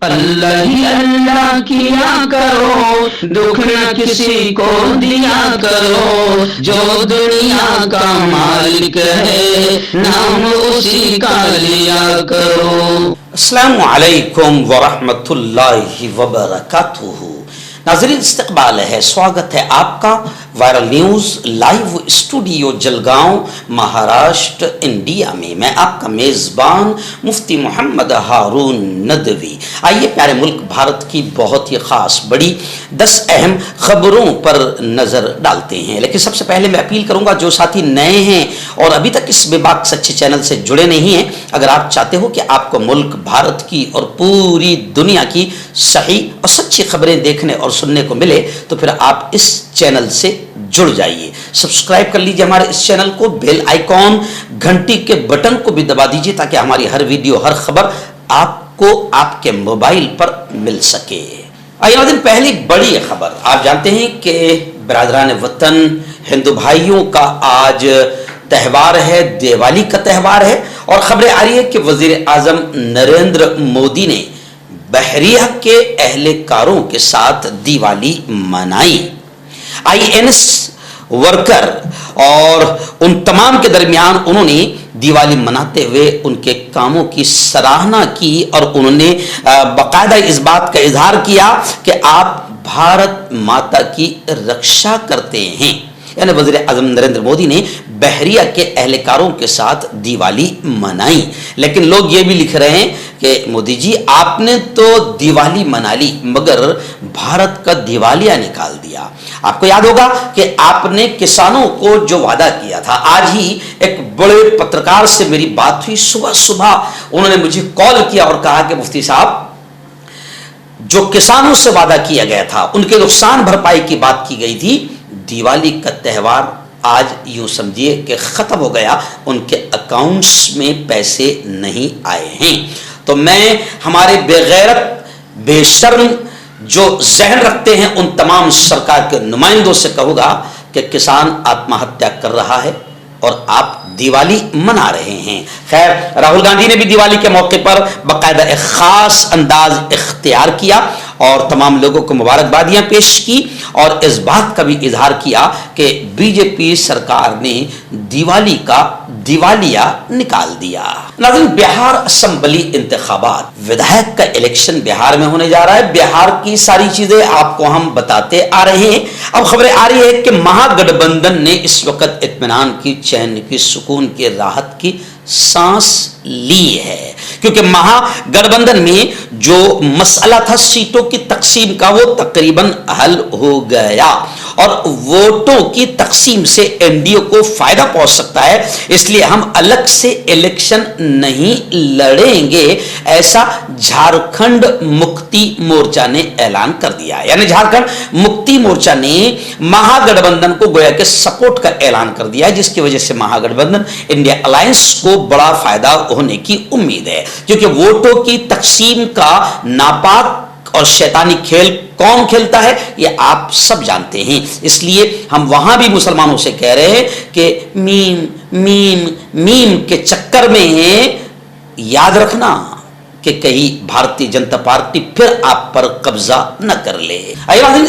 اللہ ہی اللہ کیا کرو، دکھ نہ کسی کو دیا کرو، جو دنیا کا مالک ہے نام اسی کا لیا کرو۔ السلام علیکم ورحمۃ اللہ وبرکاتہ۔ ناظرین استقبال ہے، سواگت ہے آپ کا viral news live studio Jalgaon Maharashtra India میں۔ میں آپ کا میزبان مفتی محمد ہارون ندوی۔ آئیے پیارے ملک بھارت کی بہت ہی خاص بڑی 10 اہم خبروں پر نظر ڈالتے ہیں، لیکن سب سے پہلے میں اپیل کروں گا جو ساتھی نئے ہیں اور ابھی تک اس بے باک سچے چینل سے جڑے نہیں ہیں، اگر آپ چاہتے ہو کہ آپ کو ملک بھارت کی اور پوری دنیا کی صحیح اور سچی خبریں دیکھنے اور سننے کو ملے تو پھر آپ اس چینل سے جڑ جائیے، سبسکرائب کر لیجیے ہمارے اس چینل کو، بیل آئیکن گھنٹی کے بٹن کو بھی دبا دیجیے تاکہ ہماری ہر ویڈیو ہر خبر آپ کو آپ کے موبائل پر مل سکے۔ آئیے ناظرین، پہلی بڑی خبر، آپ جانتے ہیں کہ برادران وطن ہندو بھائیوں کا آج تہوار ہے، دیوالی کا تہوار ہے، اور خبریں آ رہی ہے کہ وزیر اعظم نریندر مودی نے بحریہ کے اہلکاروں کے ساتھ دیوالی منائی۔ INS ورکر اور ان تمام کے درمیان انہوں نے دیوالی مناتے ہوئے ان کے کاموں کی سراہنا کی، اور انہوں نے باقاعدہ اس بات کا اظہار کیا کہ آپ بھارت ماتا کی رکشا کرتے ہیں۔ یعنی وزیر اعظم نریندر مودی نے بحریہ کے اہلکاروں کے ساتھ دیوالی منائی، لیکن لوگ یہ بھی لکھ رہے ہیں کہ مودی جی آپ نے تو دیوالی منا لی مگر بھارت کا دیوالیہ نکال دیا۔ آپ کو یاد ہوگا کہ آپ نے کسانوں کو جو وعدہ کیا تھا، آج ہی ایک بڑے پترکار سے میری بات ہوئی، صبح انہوں نے مجھے کال کیا اور کہا کہ مفتی صاحب جو کسانوں سے وعدہ کیا گیا تھا، ان کے نقصان بھرپائی کی بات کی گئی تھی، دیوالی کا تہوار آج یوں سمجھیے کہ ختم ہو گیا، ان کے اکاؤنٹس میں پیسے نہیں آئے ہیں۔ تو میں ہمارے بے غیرت بے شرم جو ذہن رکھتے ہیں ان تمام سرکار کے نمائندوں سے کہوں گا کہ کسان آتم ہتیا کر رہا ہے اور آپ دیوالی منا رہے ہیں۔ خیر، راہل گاندھی نے بھی دیوالی کے موقع پر باقاعدہ ایک خاص انداز اختیار کیا اور تمام لوگوں کو مبارکبادیاں پیش کی اور اس بات کا بھی اظہار کیا کہ BJP سرکار نے دیوالی کا دیوالیہ نکال دیا۔ ناظرین، بہار اسمبلی انتخابات، ودھایک کا الیکشن بہار میں ہونے جا رہا ہے۔ بہار کی ساری چیزیں آپ کو ہم بتاتے آ رہے ہیں۔ اب خبریں آ رہی ہے کہ مہا گٹھ بندھن نے اس وقت اطمینان کی، چین کی، سکون کی، راحت کی سانس لی ہے، کیونکہ مہا گٹھ بندھن میں جو مسئلہ تھا سیٹوں کی تقسیم کا وہ تقریباً حل ہو گیا، اور ووٹوں کی تقسیم سے NDA کو فائدہ پہنچ سکتا ہے، اس لیے ہم الگ سے الیکشن نہیں لڑیں گے، ایسا جھارکھنڈ مکتی مورچہ نے اعلان کر دیا ہے۔ یعنی جھارکھنڈ مکتی مورچہ نے مہا گٹھ بندھن کو گویا کہ سپورٹ کا اعلان کر دیا ہے، جس کی وجہ سے مہا گٹھ بندھن انڈیا الائنس کو بڑا فائدہ ہونے کی امید ہے، کیونکہ ووٹوں کی تقسیم کا ناپاک اور شیطانی کھیل کون کھیلتا ہے یہ آپ سب جانتے ہیں۔ اس لیے ہم وہاں بھی مسلمانوں سے کہہ رہے ہیں کہ میم میم میم کے چکر میں یاد رکھنا کہ کہیں بھارتی جنتا پارٹی پھر آپ پر قبضہ نہ کر لے۔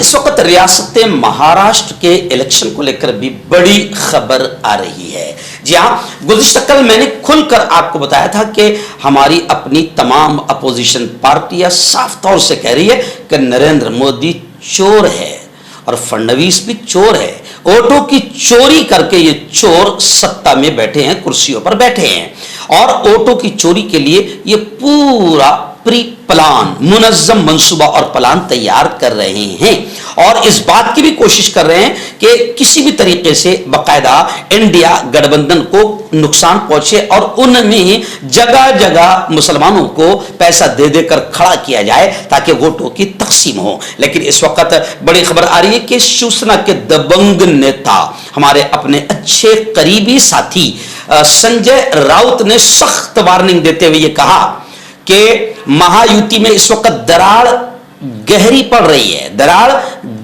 اس وقت ریاست مہاراشٹر کے الیکشن کو لے کر بھی بڑی خبر آ رہی ہے۔ جی ہاں، گزشتہ کل میں نے کھل کر آپ کو بتایا تھا کہ ہماری اپنی تمام اپوزیشن پارٹیاں صاف طور سے کہہ رہی ہے کہ نریندر مودی چور ہے اور فڈنویس بھی چور ہے، ووٹوں کی چوری کر کے یہ چور سत्ता میں بیٹھے ہیں، کرسیوں پر بیٹھے ہیں، اور ووٹوں کی چوری کے لیے یہ پورا پری پلان، منظم منصوبہ اور پلان تیار کر رہے ہیں، اور اس بات کی بھی کوشش کر رہے ہیں کہ کسی بھی طریقے سے باقاعدہ انڈیا گٹھ بندھن کو نقصان پہنچے اور ان میں جگہ جگہ مسلمانوں کو پیسہ دے دے کر کھڑا کیا جائے تاکہ ووٹوں کی تقسیم ہو۔ لیکن اس وقت بڑی خبر آ رہی ہے کہ شیو سینا کے دبنگ نیتا، ہمارے اپنے اچھے قریبی ساتھی سنجے راؤت نے سخت وارننگ دیتے ہوئے یہ کہا کہ مہا یوتی میں اس وقت دراڑ گہری پڑ رہی ہے، دراڑ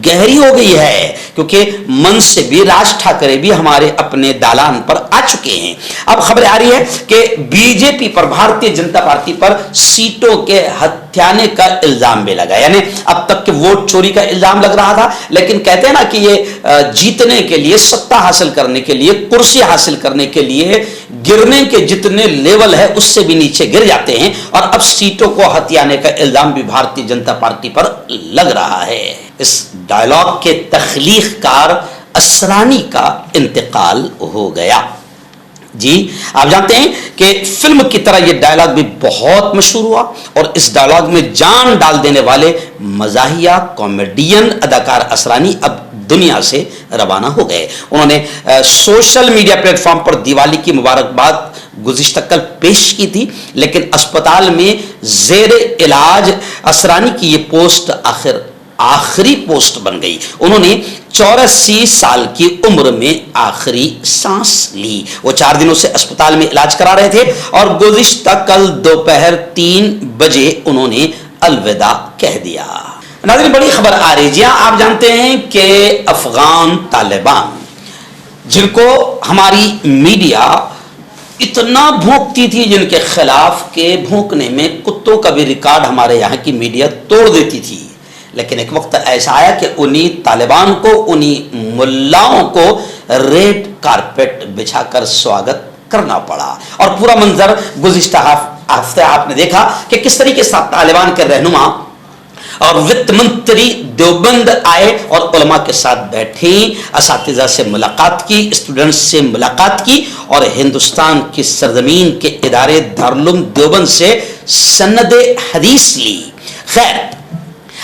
گہری ہو گئی ہے، کیونکہ من سے بھی راج ٹھاکرے بھی ہمارے اپنے دالان پر آ چکے ہیں۔ اب خبر آ رہی ہے کہ BJP پر، بھارتیہ جنتا پارٹی پر سیٹوں کے حد हत्याने का इल्जाम भी लगा। यानी अब तक के वोट चोरी का इल्जाम लग रहा था, लेकिन कहते हैं ना कि ये जीतने के लिए, सत्ता हासिल करने के लिए, कुर्सी हासिल करने के लिए गिरने के जितने लेवल है उससे भी नीचे गिर जाते हैं। और अब सीटों को हथियाने का इल्जाम भी भारतीय जनता पार्टी पर लग रहा है। इस डायलॉग के तख्लीक़कार असरानी का इंतकाल हो गया। जी, आप जानते हैं कि फिल्म की तरह यह डायलॉग भी बहुत मशहूर हुआ और इस डायलॉग में जान डाल देने वाले मज़ाहिया कॉमेडियन अदाकार असरानी अब दुनिया से रवाना हो गए। उन्होंने सोशल मीडिया प्लेटफॉर्म पर दिवाली की मुबारकबाद गुज़िश्ता कल पेश की थी, लेकिन अस्पताल में ज़ेर इलाज असरानी की ये पोस्ट आखिरी पोस्ट बन गई। उन्होंने 84 साल की उम्र में आखिरी सांस ली। वो 4 दिनों से अस्पताल में इलाज करा रहे थे और गुज़िश्ता कल दोपहर 3 बजे उन्होंने अलविदा कह दिया। नाज़रीन, बड़ी खबर आ रही है। आप जानते हैं कि अफगान तालिबान, जिनको हमारी मीडिया इतना भौंकती थी, जिनके खिलाफ के भौंकने में कुत्तों का भी रिकॉर्ड हमारे यहाँ की मीडिया तोड़ देती थी, लेकिन एक वक्त ऐसा आया कि उन्हीं तालिबान को, उन्हीं मुल्लाओं को रेड कारपेट बिछाकर स्वागत करना पड़ा। और पूरा मंजर गुज़िश्ता हफ्ते आपने देखा कि किस तरीके से तालिबान के रहनुमा और वित्त मंत्री देवबंद आए और उलमा के साथ बैठे, असातिज़ा से मुलाकात की, स्टूडेंट्स से मुलाकात की और हिंदुस्तान की सरजमीन के इदारे दारुल देवबंद से सनद हदीस ली। खैर,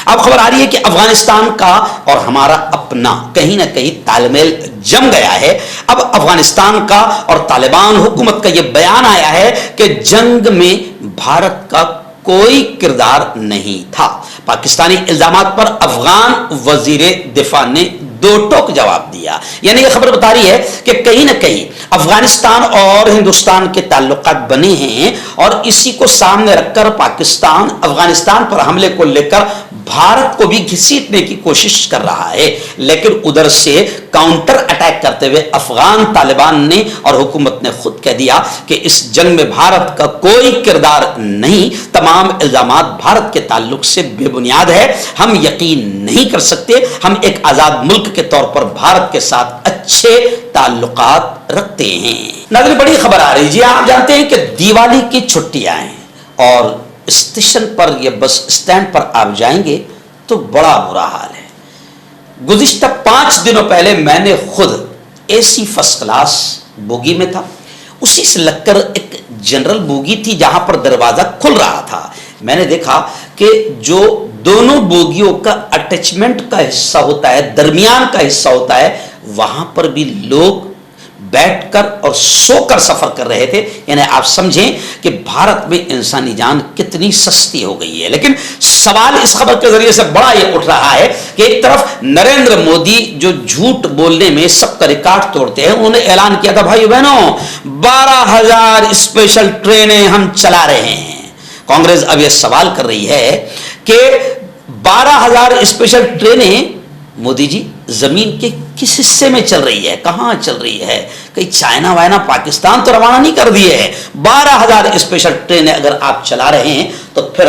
अब खबर आ रही है कि अफगानिस्तान का और हमारा अपना कहीं ना कहीं तालमेल जम गया है। अब अफगानिस्तान का और तालिबान हुकूमत का यह बयान आया है कि जंग में भारत का कोई किरदार नहीं था। पाकिस्तानी इल्जामात पर अफगान वजीर दिफा ने दो टोक जवाब दिया। यानी यह खबर बता रही है कि कहीं ना कहीं अफगानिस्तान और हिंदुस्तान के ताल्लुकात बने हैं और इसी को सामने रखकर पाकिस्तान अफगानिस्तान पर हमले को लेकर भारत को भी घसीटने की कोशिश कर रहा है। लेकिन उधर से काउंटर अटैक करते हुए अफगान तालिबान ने और हुकूमत ने खुद कह दिया कि इस जंग में भारत का कोई किरदार नहीं, तमाम इल्जामात भारत के ताल्लुक से बेबुनियाद है, हम यकीन नहीं कर सकते, हम एक आजाद मुल्क के तौर पर भारत के साथ अच्छे ताल्लुकात रखते हैं। नाज़रीन, बड़ी खबर आ रही है। जी, आप जानते हैं कि दिवाली की छुट्टियां हैं और स्टेशन पर या बस स्टैंड पर आप जाएंगे तो बड़ा बुरा हाल है। गुज़िश्ता 5 दिनों पहले मैंने खुद एसी फर्स्ट क्लास बोगी में था, उसी से लगकर एक जनरल बोगी थी जहां पर दरवाजा खुल रहा था। मैंने देखा कि जो दोनों बोगियों का अटैचमेंट का हिस्सा होता है, दरमियान का हिस्सा होता है, वहां पर भी लोग बैठकर और सोकर सफर कर रहे थे। यानी आप समझें कि भारत में इंसानी जान कितनी सस्ती हो गई है। लेकिन सवाल इस खबर के जरिए से बड़ा ये उठ रहा है कि एक तरफ नरेंद्र मोदी जो झूठ बोलने में सबका रिकॉर्ड तोड़ते हैं, उन्होंने ऐलान किया था, भाई बहनों 12,000 स्पेशल ट्रेनें हम चला रहे हैं। कांग्रेस अब यह सवाल कर रही है कि 12,000 स्पेशल ट्रेनें मोदी जी जमीन के किस हिस्से में चल रही है, कहां चल रही है? कहीं चाइना वाइना पाकिस्तान तो रवाना नहीं कर दिए है। 12,000 स्पेशल ट्रेनें अगर आप चला रहे हैं तो फिर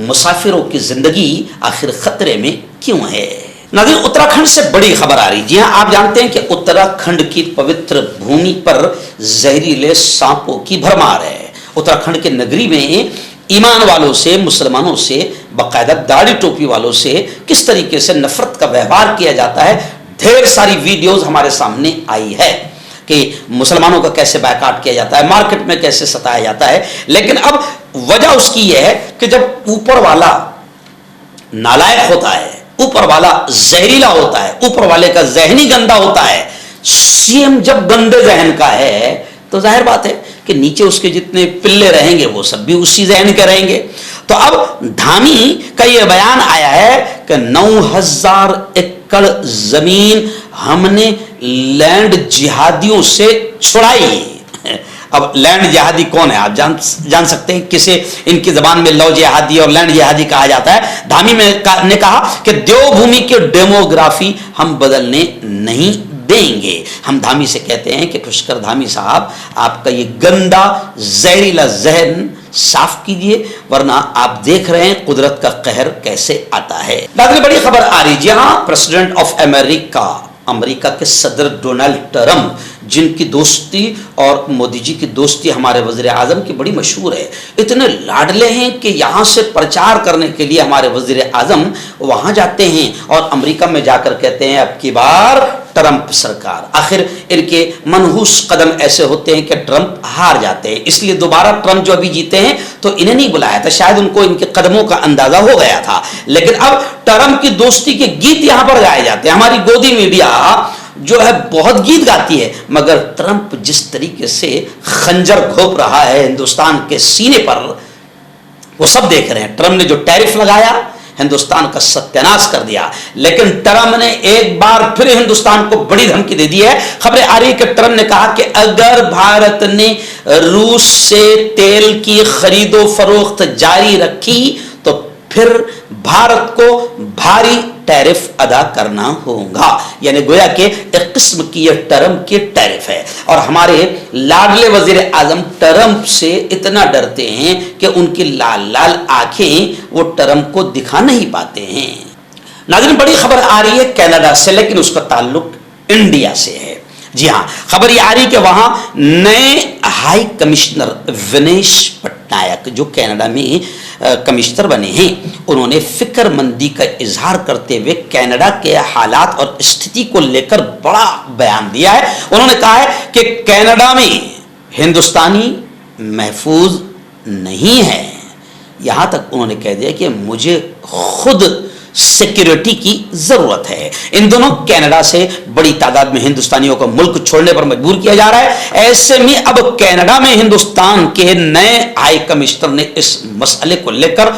मुसाफिरों की जिंदगी आखिर खतरे में क्यों है? नाज़रीन, उत्तराखंड से बड़ी खबर आ रही है। जी हां, आप जानते हैं कि उत्तराखंड की पवित्र भूमि पर जहरीले सांपों की भरमार है। उत्तराखंड के नगरी में ईमान वालों से, मुसलमानों से, बाकायदा दाढ़ी टोपी वालों से किस तरीके से नफरत का व्यवहार किया जाता है, ढेर सारी वीडियोस हमारे सामने आई है कि मुसलमानों का कैसे बैकाट किया जाता है, मार्केट में कैसे सताया जाता है। लेकिन अब वजह उसकी यह है कि जब ऊपर वाला नालायक होता है, ऊपर वाला जहरीला होता है, ऊपर वाले का जहनी गंदा होता है, सीएम जब गंदे जहन का है तो जाहिर बात है कि नीचे उसके जितने पिल्ले रहेंगे वो सब भी उसी जहन के रहेंगे। तो अब धामी का यह बयान आया है कि 9,000 एकड़ जमीन हमने लैंड जिहादियों से छुड़ाई। अब लैंड जिहादी कौन है? आप जान सकते हैं किसे इनकी जबान में लव जिहादी और लैंड जिहादी कहा जाता है। धामी ने कहा कि देवभूमि की डेमोग्राफी हम बदलने नहीं देंगे। हम धामी से कहते हैं कि पुष्कर धामी साहब, आपका ये गंदा जहरीला जहन साफ कीजिए, वरना आप देख रहे हैं कुदरत का कहर कैसे आता है। नाज़रीन, बड़ी खबर आ रही जी हाँ, प्रेसिडेंट ऑफ अमेरिका के सदर डोनाल्ड ट्रंप, जिनकी दोस्ती और मोदी जी की दोस्ती हमारे वज़ीर आज़म की बड़ी मशहूर है, इतने लाडले हैं कि यहाँ से प्रचार करने के लिए हमारे वज़ीर आज़म वहाँ जाते हैं और अमेरिका में जाकर कहते हैं अब की बार ट्रंप सरकार। आखिर इनके मनहूस कदम ऐसे होते हैं कि ट्रंप हार जाते हैं, इसलिए दोबारा ट्रंप जो अभी जीते हैं तो इन्हें नहीं बुलाया था, शायद उनको इनके कदमों का अंदाजा हो गया था। लेकिन अब ट्रंप की दोस्ती के गीत यहां पर गाए जाते हैं। हमारी गोदी मीडिया जो है बहुत गीत गाती है, मगर ट्रंप जिस तरीके से खंजर घोंप रहा है हिंदुस्तान के सीने पर, वो सब देख रहे हैं। ट्रंप ने जो टैरिफ लगाया, हिंदुस्तान का सत्यानाश कर दिया, लेकिन ट्रंप ने एक बार फिर हिंदुस्तान को बड़ी धमकी दे दी है। खबरें आ रही है कि ट्रंप ने कहा कि अगर भारत ने रूस से तेल की खरीदो फरोख्त जारी रखी तो फिर भारत को भारी टैरिफ अदा करना होगा। यानी गोया कि एक किस्म की यह ट्रंप की टैरिफ है। और हमारे लाडले वजीर आजम ट्रंप से इतना डरते हैं कि उनकी लाल लाल आंखें वो ट्रंप को दिखा नहीं पाते हैं। नाज़रीन, बड़ी खबर आ रही है कनाडा से, लेकिन उसका ताल्लुक इंडिया से है। जी हाँ, खबर ये आ रही कि वहां नए हाई कमिश्नर विनेश पटनायक जो कनाडा में कमिश्नर बने हैं, उन्होंने फिक्रमंदी का इजहार करते हुए कनाडा के हालात और स्थिति को लेकर बड़ा बयान दिया है। उन्होंने कहा है कि कनाडा में हिंदुस्तानी महफूज नहीं है। यहां तक उन्होंने कह दिया कि मुझे खुद सिक्योरिटी की जरूरत है। इन दोनों कनाडा से बड़ी तादाद में हिंदुस्तानियों को मुल्क छोड़ने पर मजबूर किया जा रहा है। ऐसे में अब कनाडा में हिंदुस्तान के नए हाई कमिश्नर ने इस मसले को लेकर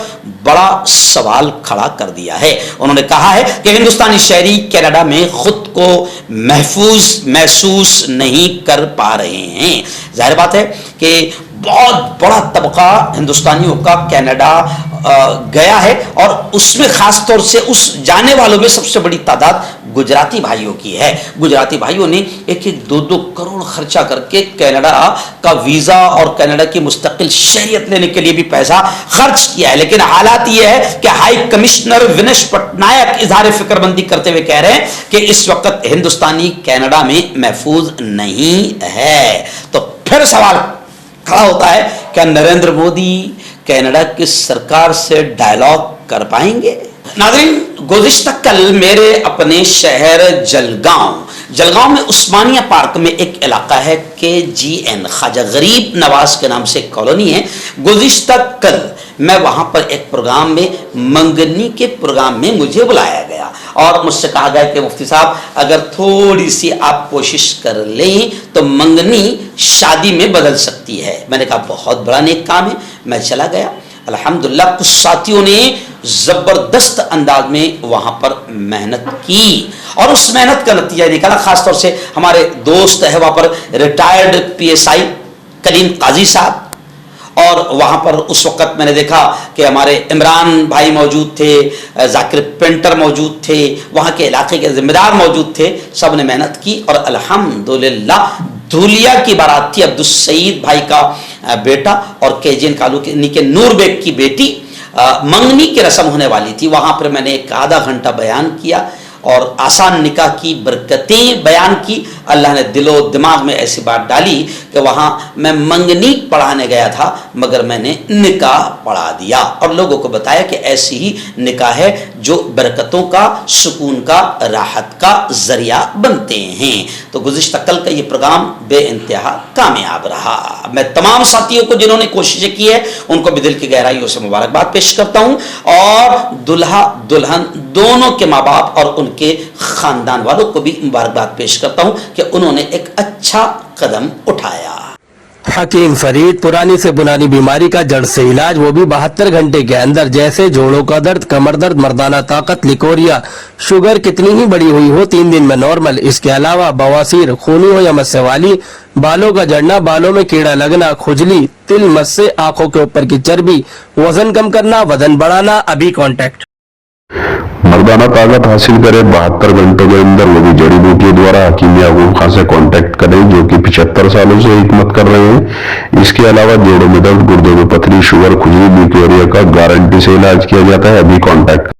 बड़ा सवाल खड़ा कर दिया है। उन्होंने कहा है कि हिंदुस्तानी शहरी कनाडा में खुद को महफूज महसूस नहीं कर पा रहे हैं। जाहिर बात है कि बहुत बड़ा तबका हिंदुस्तानियों का कनाडा गया है, और उसमें खास तौर से उस जाने वालों में सबसे बड़ी तादाद गुजराती भाइयों की है। गुजराती भाइयों ने 1-2 करोड़ खर्चा करके कनाडा का वीजा और कनाडा की मुस्तकिल शहरियत लेने के लिए भी पैसा खर्च किया है। लेकिन हालात ये है कि हाई कमिश्नर विनेश पटनायक इजहार फिक्रमंदी करते हुए कह रहे हैं कि इस वक्त हिंदुस्तानी कनाडा में महफूज नहीं है। तो फिर सवाल खड़ा होता है, क्या नरेंद्र मोदी कनाडा की सरकार से डायलॉग कर पाएंगे? नाज़रीन, गुज़िश्ता कल मेरे अपने शहर जलगांव में उस्मानिया पार्क में एक इलाका है KGN, ख्वाजा गरीब नवाज के नाम से कॉलोनी है। गुज़िश्ता कल मैं वहां पर एक प्रोग्राम में, मंगनी के प्रोग्राम में मुझे बुलाया गया और मुझसे कहा गया कि मुफ्ती साहब अगर थोड़ी सी आप कोशिश कर लें तो मंगनी शादी में बदल सकती है। मैंने कहा बहुत बड़ा नेक काम है। मैं चला गया, अल्हम्दुलिल्लाह कुछ साथियों ने जबरदस्त अंदाज में वहां पर मेहनत की और उस मेहनत का नतीजा निकला। खासतौर से हमारे दोस्त है वहां पर रिटायर्ड PSI कलीम काजी साहब, और वहां पर उस वक्त मैंने देखा कि हमारे इमरान भाई मौजूद थे, जाकिर पेंटर मौजूद थे, वहां के इलाके के जिम्मेदार मौजूद थे। सब ने मेहनत की और अल्हम्दुलिल्लाह धूलिया की बारात थी। अब्दुल सईद भाई का बेटा और KGN कॉलोनी के नूर बेग की बेटी, मंगनी की रस्म होने वाली थी। वहां पर मैंने एक आधा घंटा बयान किया और आसान निकाह की बरकतें बयान की। अल्लाह ने दिलो दिमाग में ऐसी बात डाली कि वहां मैं मंगनी पढ़ाने गया था मगर मैंने निकाह पढ़ा दिया और लोगों को बताया कि ऐसी ही निकाह है जो बरकतों का, सुकून का, राहत का जरिया बनते हैं। तो गुज़िश्ता कल का ये प्रोग्राम बेइंतहा कामयाब रहा। मैं तमाम साथियों को जिन्होंने कोशिशें की है उनको भी दिल की गहराइयों से मुबारकबाद पेश करता हूं और दुल्हा दुल्हन दोनों के माँ बाप और उनके खानदान वालों को भी मुबारकबाद पेश करता हूं कि उन्होंने एक अच्छा कदम उठाया। हकीम फरीद, पुरानी से पुरानी बीमारी का जड़ से इलाज, वो भी 72 घंटे के अंदर। जैसे जोड़ों का दर्द, कमर दर्द, मर्दाना ताकत, लिकोरिया, शुगर कितनी ही बड़ी हुई हो 3 दिन में नॉर्मल। इसके अलावा बवासीर, खूनी हो या मस्से वाली, बालों का झड़ना, बालों में कीड़ा लगना, खुजली, तिल, मस्से, आंखों के ऊपर की चर्बी, वजन कम करना, वजन बढ़ाना। अभी कॉन्टैक्ट मर्दाना ताकत हासिल करे 72 घंटों के अंदर, वो भी जड़ी बूटियों द्वारा, हकीम याकूब खान से कांटेक्ट करें जो कि 75 सालों से हिकमत कर रहे हैं। इसके अलावा जोड़ों में दर्द, गुर्दों में पथरी, शुगर, खुजली, ल्यूकेरिया का गारंटी से इलाज किया जाता है। अभी कांटेक्ट